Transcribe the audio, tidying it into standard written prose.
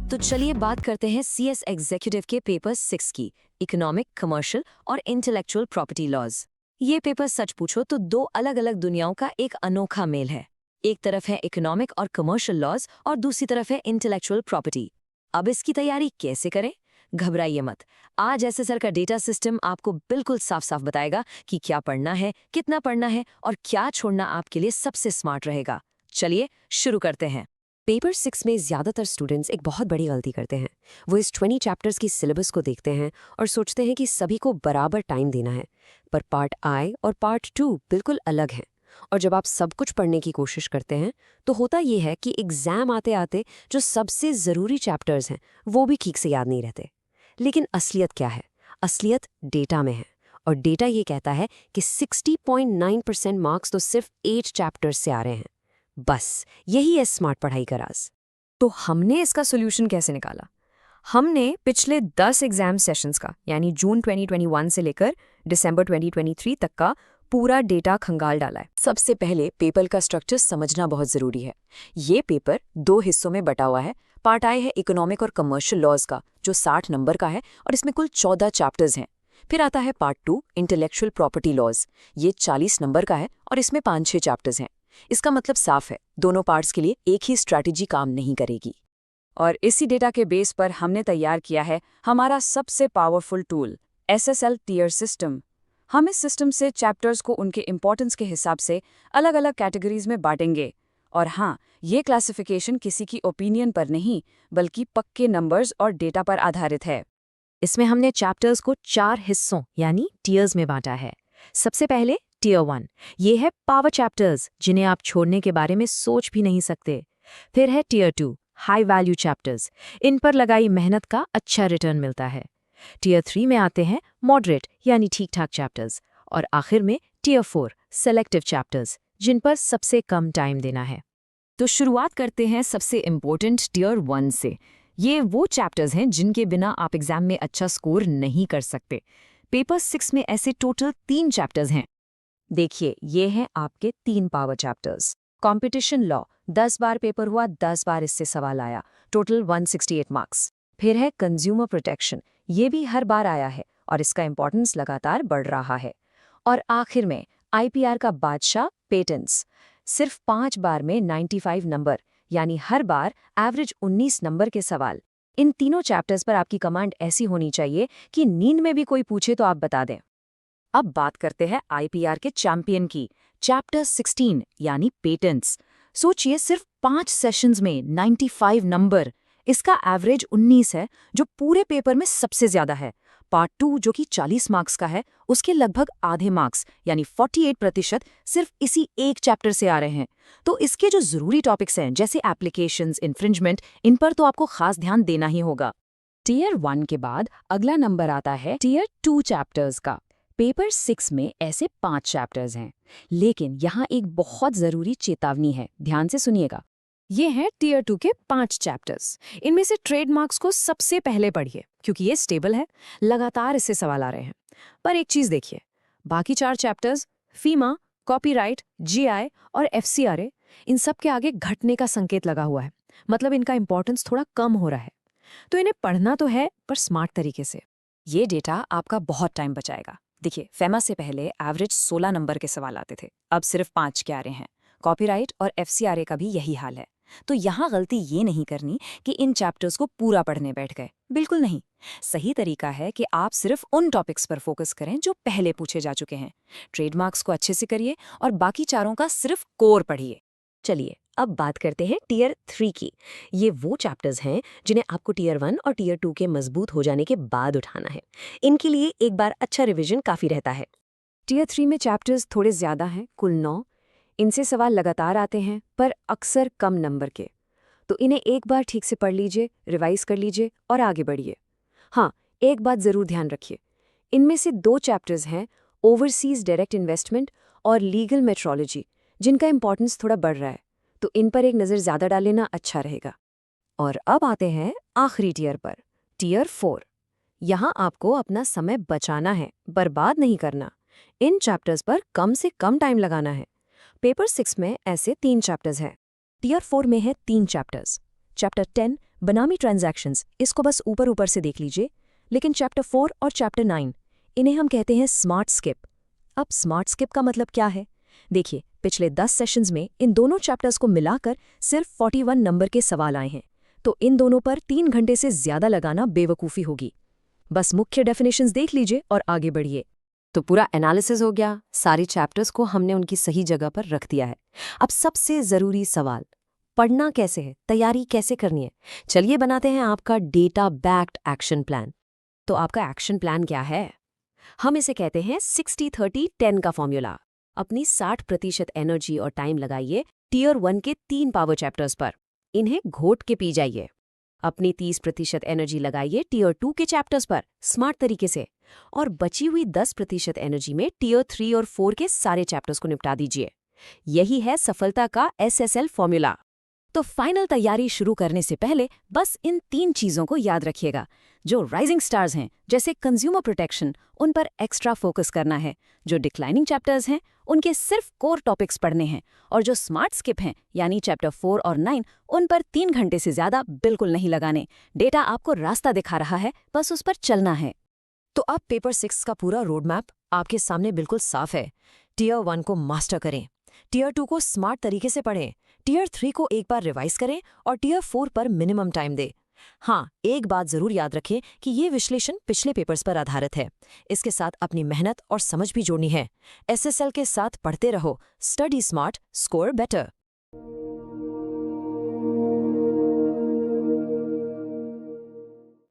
तो चलिए बात करते हैं सीएस एग्जीक्यूटिव के पेपर 6 की, इकोनॉमिक, कमर्शियल और इंटेलेक्चुअल प्रॉपर्टी लॉज। ये पेपर सच पूछो तो दो अलग अलग दुनियाओं का एक अनोखा मेल है। एक तरफ है इकोनॉमिक और कमर्शियल लॉज और दूसरी तरफ है इंटेलेक्चुअल प्रॉपर्टी। अब इसकी तैयारी कैसे करें? घबराइए मत, आज एसएसआर का डेटा सिस्टम आपको बिल्कुल साफ साफ बताएगा कि क्या पढ़ना है, कितना पढ़ना है और क्या छोड़ना आपके लिए सबसे स्मार्ट रहेगा। चलिए शुरू करते हैं। पेपर 6 में ज़्यादातर स्टूडेंट्स एक बहुत बड़ी गलती करते हैं। वो इस 20 चैप्टर्स की सिलेबस को देखते हैं और सोचते हैं कि सभी को बराबर टाइम देना है, पर पार्ट आई और पार्ट 2 बिल्कुल अलग हैं। और जब आप सब कुछ पढ़ने की कोशिश करते हैं तो होता ये है कि एग्ज़ाम आते आते जो सबसे ज़रूरी चैप्टर्स हैं वो भी ठीक से याद नहीं रहते। लेकिन असलियत क्या है? असलियत डेटा में है, और डेटा ये कहता है कि 60.9% मार्क्स तो सिर्फ 8 चैप्टर्स से आ रहे हैं। बस यही है स्मार्ट पढ़ाई का राज। तो हमने इसका सोल्यूशन कैसे निकाला? हमने पिछले 10 एग्जाम सेशंस का, यानी जून 2021 से लेकर दिसंबर 2023 तक का पूरा डेटा खंगाल डाला है। सबसे पहले पेपर का स्ट्रक्चर समझना बहुत जरूरी है। ये पेपर 2 हिस्सों में बटा हुआ है। पार्ट आई है इकोनॉमिक और कमर्शियल लॉज का, जो 60 नंबर का है और इसमें कुल 14 चैप्टर्स हैं। फिर आता है पार्ट 2 इंटेलेक्चुअल प्रॉपर्टी लॉज, ये 40 नंबर का है और इसमें 5-6 चैप्टर्स हैं। इसका मतलब साफ है, दोनों पार्ट्स के लिए एक ही स्ट्रैटेजी काम नहीं करेगी। और इसी डेटा के बेस पर हमने तैयार किया है हमारा सबसे powerful tool, SSL tier system. हम इस सिस्टम से चैप्टर्स को उनके इंपॉर्टेंस के हिसाब से अलग अलग कैटेगरीज में बांटेंगे। और हाँ, ये क्लासिफिकेशन किसी की ओपिनियन पर नहीं, बल्कि पक्के नंबर्स और डेटा पर आधारित है। इसमें हमने चैप्टर्स को 4 हिस्सों यानी टियर्स में बांटा है। सबसे पहले टियर 1, ये है पावर चैप्टर्स, जिन्हें आप छोड़ने के बारे में सोच भी नहीं सकते। फिर है टियर 2, हाई वैल्यू चैप्टर्स, इन पर लगाई मेहनत का अच्छा रिटर्न मिलता है। टियर 3 में आते हैं मॉडरेट यानी ठीक ठाक चैप्टर्स, और आखिर में टियर 4, सेलेक्टिव चैप्टर्स, जिन पर सबसे कम टाइम देना है। तो शुरुआत करते हैं सबसे इम्पोर्टेंट टियर 1 से। ये वो चैप्टर्स हैं जिनके बिना आप एग्जाम में अच्छा स्कोर नहीं कर सकते। पेपर 6 में ऐसे टोटल 3 चैप्टर्स हैं। देखिए, ये हैं आपके 3 पावर चैप्टर्स। कंपटीशन लॉ, 10 बार पेपर हुआ, 10 बार इससे सवाल आया, टोटल 168 मार्क्स। फिर है कंज्यूमर प्रोटेक्शन, ये भी हर बार आया है और इसका इंपॉर्टेंस लगातार बढ़ रहा है। और आखिर में आईपीआर का बादशाह, पेटेंट्स, सिर्फ 5 बार में 95 नंबर, यानी हर बार एवरेज 19 नंबर के सवाल। इन तीनों चैप्टर्स पर आपकी कमांड ऐसी होनी चाहिए कि नींद में भी कोई पूछे तो आप बता दें। अब बात करते हैं आईपीआर के चैंपियन की, चैप्टर 16 यानी पेटेंट्स। सोचिए, सिर्फ 5 सेशंस में 95 नंबर, इसका एवरेज 19 है, जो पूरे पेपर में सबसे ज्यादा है। पार्ट 2 जो कि 40 मार्क्स का है, उसके लगभग आधे मार्क्स यानी 48% सिर्फ इसी एक चैप्टर से आ रहे हैं। तो इसके जो जरूरी टॉपिक्स हैं जैसे एप्लीकेशंस, इन्फ्रिंजमेंट, इन पर तो आपको खास ध्यान देना ही होगा। टियर 1 के बाद अगला नंबर आता है टियर 2 चैप्टर्स का। पेपर 6 में ऐसे 5 चैप्टर्स हैं, लेकिन यहाँ एक बहुत ज़रूरी चेतावनी है, ध्यान से सुनिएगा। ये हैं टियर 2 के 5 चैप्टर्स। इनमें से ट्रेडमार्क्स को सबसे पहले पढ़िए, क्योंकि ये स्टेबल है, लगातार इससे सवाल आ रहे हैं। पर एक चीज़ देखिए, बाकी 4 चैप्टर्स, फीमा, कॉपीराइट, जीआई और एफसीआरए, इन सब के आगे घटने का संकेत लगा हुआ है। मतलब इनका इंपॉर्टेंस थोड़ा कम हो रहा है। तो इन्हें पढ़ना तो है, पर स्मार्ट तरीके से। ये डेटा आपका बहुत टाइम बचाएगा। देखिए, फेमा से पहले एवरेज 16 नंबर के सवाल आते थे, अब सिर्फ 5 के आ रहे हैं। कॉपीराइट और एफसीआरए का भी यही हाल है। तो यहाँ गलती ये नहीं करनी कि इन चैप्टर्स को पूरा पढ़ने बैठ गए, बिल्कुल नहीं। सही तरीका है कि आप सिर्फ उन टॉपिक्स पर फोकस करें जो पहले पूछे जा चुके हैं। ट्रेडमार्क्स को अच्छे से करिए और बाकी चारों का सिर्फ कोर पढ़िए। चलिए, अब बात करते हैं टियर 3 की। ये वो चैप्टर्स हैं जिन्हें आपको टियर 1 और टियर 2 के मजबूत हो जाने के बाद उठाना है। इनके लिए एक बार अच्छा रिवीजन काफ़ी रहता है। टियर 3 में चैप्टर्स थोड़े ज़्यादा हैं, कुल 9। इनसे सवाल लगातार आते हैं, पर अक्सर कम नंबर के। तो इन्हें एक बार ठीक से पढ़ लीजिए, रिवाइज कर लीजिए और आगे बढ़िए। हाँ, एक बात ज़रूर ध्यान रखिए, इनमें से 2 चैप्टर्स हैं ओवरसीज़ डायरेक्ट इन्वेस्टमेंट और लीगल मेट्रोलॉजी, जिनका इंपॉर्टेंस थोड़ा बढ़ रहा है, तो इन पर एक नज़र ज़्यादा डाल लेना अच्छा रहेगा। और अब आते हैं आखिरी टियर पर, टियर 4। यहाँ आपको अपना समय बचाना है, बर्बाद नहीं करना। इन चैप्टर्स पर कम से कम टाइम लगाना है। पेपर 6 में ऐसे 3 चैप्टर्स हैं। टियर 4 में है 3 चैप्टर्स, चैप्टर 10 बनामी ट्रांजैक्शंस, इसको बस ऊपर ऊपर से देख लीजिए, लेकिन चैप्टर 4 और चैप्टर 9 इन्हें हम कहते हैं स्मार्ट स्किप। अब स्मार्ट स्किप का मतलब क्या है? देखिए, पिछले 10 सेशंस में इन दोनों चैप्टर्स को मिलाकर सिर्फ 41 नंबर के सवाल आए हैं, तो इन दोनों पर 3 घंटे से ज्यादा लगाना बेवकूफ़ी होगी। बस मुख्य डेफिनेशंस देख लीजिए और आगे बढ़िए। तो पूरा एनालिसिस हो गया, सारे चैप्टर्स को हमने उनकी सही जगह पर रख दिया है। अब सबसे ज़रूरी सवाल, पढ़ना कैसे है, तैयारी कैसे करनी है? चलिए बनाते हैं आपका डेटा बैक्ड एक्शन प्लान। तो आपका एक्शन प्लान क्या है? हम इसे कहते हैं 60-30-10 का फॉर्मूला। अपनी 60% एनर्जी और टाइम लगाइए टियर 1 के 3 पावर चैप्टर्स पर, इन्हें घोट के पी जाइए। अपनी 30% एनर्जी लगाइए टियर 2 के चैप्टर्स पर स्मार्ट तरीके से, और बची हुई 10% एनर्जी में टियर 3 और 4 के सारे चैप्टर्स को निपटा दीजिए। यही है सफलता का SSL फॉर्मूला। तो फाइनल तैयारी शुरू करने से पहले बस इन 3 चीज़ों को याद रखिएगा। जो राइजिंग स्टार्स हैं, जैसे कंज्यूमर प्रोटेक्शन, उन पर एक्स्ट्रा फोकस करना है। जो डिक्लाइनिंग चैप्टर्स हैं, उनके सिर्फ कोर टॉपिक्स पढ़ने हैं। और जो स्मार्ट स्किप हैं, यानी चैप्टर 4 और 9, उन पर 3 घंटे से ज़्यादा बिल्कुल नहीं लगाने। डेटा आपको रास्ता दिखा रहा है, बस उस पर चलना है। तो अब पेपर 6 का पूरा रोड मैप आपके सामने बिल्कुल साफ है। टियर 1 को मास्टर करें, टियर 2 को स्मार्ट तरीके से पढ़ें, टियर 3 को एक बार रिवाइज करें और टियर 4 पर मिनिमम टाइम दें। हाँ, एक बात जरूर याद रखें कि ये विश्लेषण पिछले पेपर्स पर आधारित है। इसके साथ अपनी मेहनत और समझ भी जोड़नी है। SSL के साथ पढ़ते रहो। Study smart, score better.